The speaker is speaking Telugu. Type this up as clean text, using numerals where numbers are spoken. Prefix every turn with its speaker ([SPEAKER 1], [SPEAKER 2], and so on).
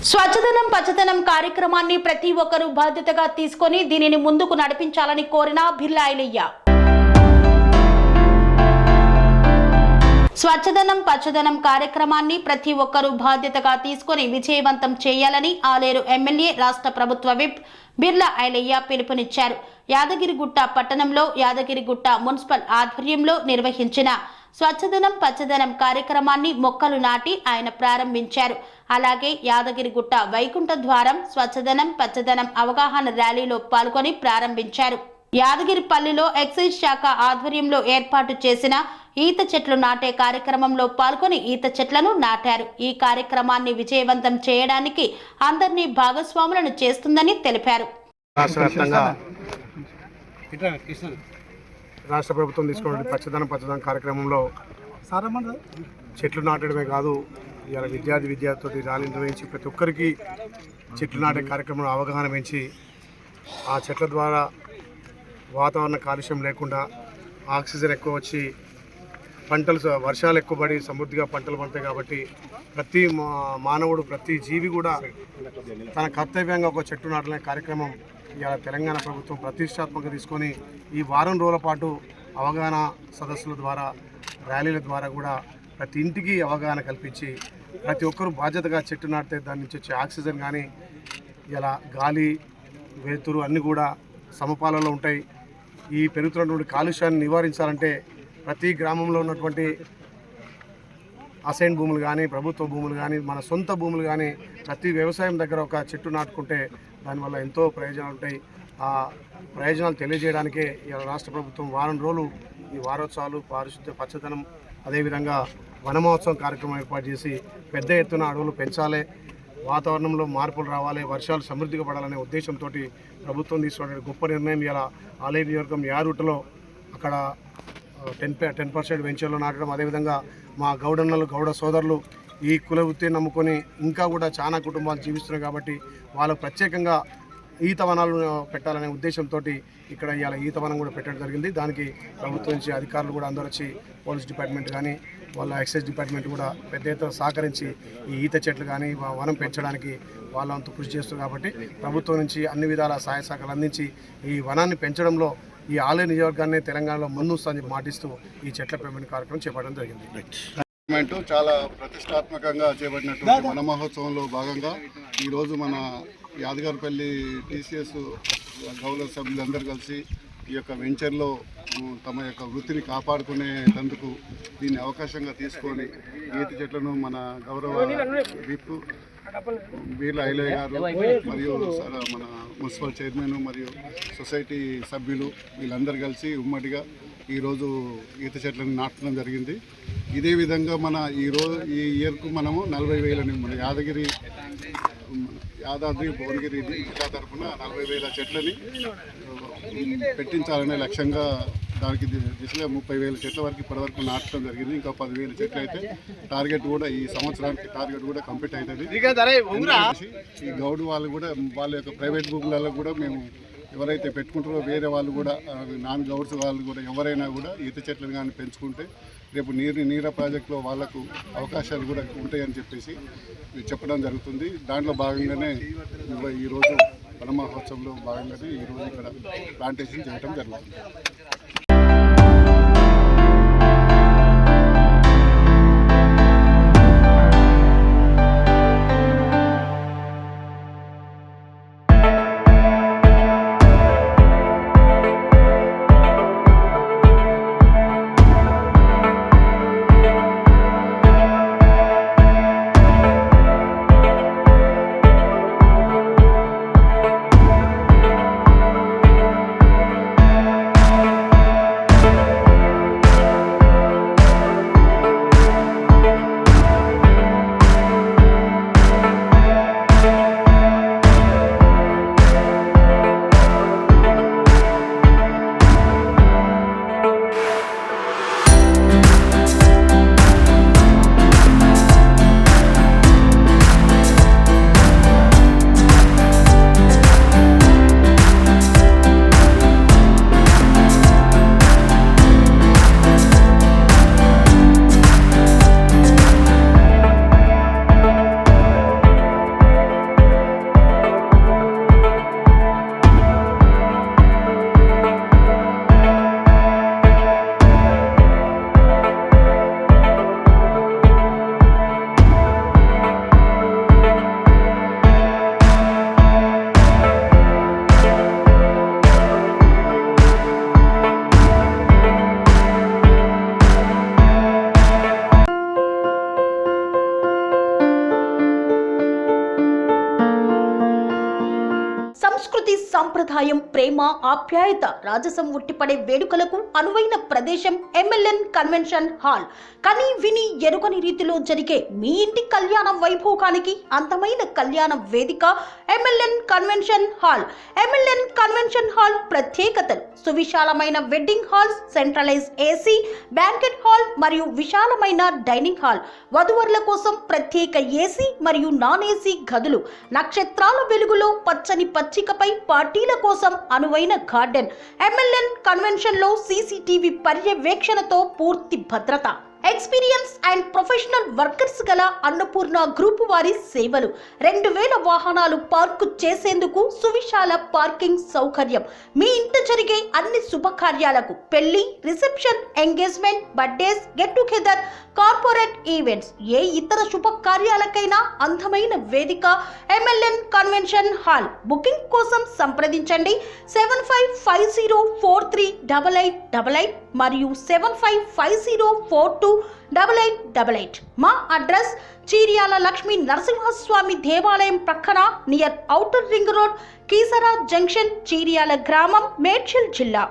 [SPEAKER 1] స్వచ్ఛదనం పచ్చదనం కార్యక్రమాన్ని ప్రతి ఒక్కరూ బాధ్యతగా తీసుకొని దీనిని ముందుకు నడిపించాలని కోరిన బిర్లా ఐలయ్య. స్వచ్ఛదనం పచ్చదనం కార్యక్రమాన్ని ప్రతి ఒక్కరూ బాధ్యతగా తీసుకొని విజయవంతం చేయాలని ఆలేరు ఎమ్మెల్యే రాష్ట్ర ప్రభుత్వ విప్ బిర్లా ఐలయ్య పిలుపునిచ్చారు. యాదగిరిగుట్ట పట్టణంలో యాదగిరిగుట్ట మున్సిపల్ ఆధ్వర్యంలో నిర్వహించిన స్వచ్ఛదనం పచ్చదనం కార్యక్రమాన్ని మొక్కలు నాటి ఆయన ప్రారంభించారు. అలాగే యాదగిరిగుట్ట వైకుంఠ ద్వారం స్వచ్ఛదనం పచ్చదనం అవగాహన ర్యాలీలో పాల్గొని ప్రారంభించారు. యాదగిరిపల్లిలో ఎక్సైజ్ శాఖ ఆధ్వర్యంలో ఏర్పాటు చేసిన ఈత చెట్లు నాటే కార్యక్రమంలో పాల్గొని ఈత చెట్లను నాటారు. ఈ కార్యక్రమాన్ని విజయవంతం చేయడానికి అందరినీ భాగస్వాములను చేస్తుందని తెలిపారు.
[SPEAKER 2] రాష్ట్ర ప్రభుత్వం తీసుకున్న పచ్చదనం కార్యక్రమంలో చెట్లు నాటడమే కాదు, ఇలా విద్యార్థులతో ర్యాలీ నిర్వహించి ప్రతి ఒక్కరికి చెట్లు నాటే కార్యక్రమంలో అవగాహన పెంచి ఆ చెట్ల ద్వారా వాతావరణ కాలుష్యం లేకుండా ఆక్సిజన్ ఎక్కువ వచ్చి పంటలు వర్షాలు ఎక్కువ పడి సమృద్ధిగా పంటలు పడతాయి. కాబట్టి ప్రతి మానవుడు ప్రతి జీవి కూడా తన కర్తవ్యంగా ఒక చెట్టు నాటలనే కార్యక్రమం ఇలా తెలంగాణ ప్రభుత్వం ప్రతిష్టాత్మకంగా తీసుకొని ఈ వారం రోజుల పాటు అవగాహన సదస్సుల ద్వారా ర్యాలీల ద్వారా కూడా ప్రతి ఇంటికి అవగాహన కల్పించి ప్రతి ఒక్కరూ బాధ్యతగా చెట్టు నాటితే దాని నుంచి వచ్చే ఆక్సిజన్ కానీ ఇలా గాలి వెలుతురు అన్నీ కూడా సమపాలలో ఉంటాయి. ఈ పెరుగుతున్నటువంటి కాలుష్యాన్ని నివారించాలంటే ప్రతి గ్రామంలో ఉన్నటువంటి అసైన్ భూములు కానీ ప్రభుత్వ భూములు కానీ మన సొంత భూములు కానీ ప్రతి వ్యవసాయం దగ్గర ఒక చెట్టు నాటుకుంటే దానివల్ల ఎంతో ప్రయోజనాలు ఉంటాయి. ఆ ప్రయోజనాలు తెలియజేయడానికే ఇలా రాష్ట్ర ప్రభుత్వం వారం రోజులు ఈ వారోత్సవాలు పారిశుద్ధ్య పచ్చదనం అదేవిధంగా వన మహోత్సవం కార్యక్రమం ఏర్పాటు చేసి పెద్ద ఎత్తున అడవులు పెంచాలి, వాతావరణంలో మార్పులు రావాలి, వర్షాలు సమృద్ధిగా పడాలనే ఉద్దేశంతో ప్రభుత్వం తీసుకున్న గొప్ప నిర్ణయం. ఇలా ఆలేరు నియోజకవర్గం యారుటలో అక్కడ 10% వెంచర్లో నాటడం, అదేవిధంగా మా గౌడ సోదరులు ఈ కుల వృత్తిని నమ్ముకొని ఇంకా కూడా చాలా కుటుంబాలు జీవిస్తున్నాయి కాబట్టి వాళ్ళు ప్రత్యేకంగా ఈత వనాలు పెట్టాలనే ఉద్దేశంతో ఇక్కడ ఇవాళ ఈత వనం కూడా పెట్టడం జరిగింది. దానికి ప్రభుత్వం నుంచి అధికారులు కూడా అందరూ వచ్చి పోలీస్ డిపార్ట్మెంట్ కానీ వాళ్ళ ఎక్సైజ్ డిపార్ట్మెంట్ కూడా పెద్ద ఎత్తున సహకరించి ఈ ఈత చెట్లు కానీ వనం పెంచడానికి వాళ్ళంతా కృషి చేస్తారు. కాబట్టి ప్రభుత్వం నుంచి అన్ని విధాల సహాయ సహకారాలు అందించి ఈ వనాన్ని పెంచడంలో ఈ ఆలేరు నియోజకవర్గాన్ని తెలంగాణలో ముందుందని మాటిస్తూ ఈ చెట్ల పెంపకం కార్యక్రమం చేపట్టడం జరిగింది.
[SPEAKER 3] చాలా ప్రతిష్టాత్మకంగా చేపట్టినటువంటి వన మహోత్సవంలో భాగంగా ఈరోజు మన యాదగిరిపల్లి టీసీఎస్ గౌరవ సభ్యులందరూ కలిసి ఈ యొక్క వెంచర్లో తమ యొక్క వృత్తిని కాపాడుకునేందుకు దీన్ని అవకాశంగా తీసుకొని ఈత చెట్లను మన గౌరవ విప్ బిర్లా ఐలయ్య గారు మరియు మన మున్సిపల్ చైర్మన్ మరియు సొసైటీ సభ్యులు వీళ్ళందరూ కలిసి ఉమ్మడిగా ఈరోజు ఈత చెట్లను నాటడం జరిగింది. ఇదే విధంగా మన ఈ ఇయర్కు మనము 40,000 మన యాదాద్రి భువనగిరి జిల్లా తరఫున 40,000 చెట్లని పెట్టించాలనే లక్ష్యంగా దానికి దిశగా 30,000 చెట్ల వరకు ఇప్పటివరకు నాటడం జరిగింది. ఇంకా 10,000 చెట్లు అయితే టార్గెట్ కూడా ఈ సంవత్సరానికి టార్గెట్ కూడా కంప్లీట్ అవుతుంది. ఈ గౌడ్ వాళ్ళు కూడా వాళ్ళ యొక్క ప్రైవేట్ భూములలో కూడా మేము ఎవరైతే పెట్టుకుంటారో వేరే వాళ్ళు కూడా నాన్ గౌడ్స్ వాళ్ళు కూడా ఎవరైనా కూడా ఈత చెట్లను కానీ పెంచుకుంటే రేపు నీరా ప్రాజెక్టులో వాళ్లకు అవకాశాలు కూడా ఉంటాయని చెప్పేసి చెప్పడం జరుగుతుంది. దాంట్లో భాగంగానే ఈరోజు వన మహోత్సవంలో భాగంగానే ఈరోజు ఇక్కడ ప్లాంటేషన్ చేయడం జరుగుతుంది.
[SPEAKER 4] సంస్కృతి సంప్రదాయం ప్రేమ ఆప్యాయత రాజసం ఉట్టిపడే వేడుకలకు అనువైన ప్రదేశం ఎంఎల్ఎన్ కన్వెన్షన్ హాల్. కని విని ఎరుగని రీతిలో జరిగే మీ ఇంటి కళ్యాణ వైభోగానికి అందమైన కళ్యాణ వేదిక MLN convention hall. MLN convention hall ప్రత్యేకతలు: సువిశాలమైన wedding halls, centralize AC, banquet hall మరియు విశాలమైన డైనింగ్ హాల్, వధువరుల కోసం ప్రత్యేక ఏసీ మరియు నాన్ ఏసీ గదులు, నక్షత్రాల వెలుగులో పచ్చని పచ్చికపై పార్టీల కోసం అనువైన గార్డెన్. ఎంఎల్ఎన్ కన్వెన్షన్ లో సీసీటీవీ పర్యవేక్షణతో పూర్తి భద్రత. ఎక్స్పీరియన్స్ అండ్ ప్రొఫెషనల్ వర్కర్స్ గల అన్నపూర్ణ గ్రూప్ వారి సేవలు. 2000 వాహనాలు పార్కు చేసేందుకు సువిశాల పార్కింగ్ సౌకర్యం. మీ ఇంట జరిగే అన్ని శుభకార్యాలకు, పెళ్లి, reception, engagement, birthdays, get together, corporate events, ఏ ఇతర శుభకార్యాలకైనా అందమైన వేదిక ఎంఎల్ఎన్ కన్వెన్షన్ హాల్. బుకింగ్ కోసం సంప్రదించండి 7550438888 మరియు 7550428888. మా అడ్రస్ చీర్యాల లక్ష్మీ నరసింహస్వామి దేవాలయం ప్రక్కన, near outer ring road, Keesara junction, Cheeryal గ్రామం, మేడ్చల్ జిల్లా.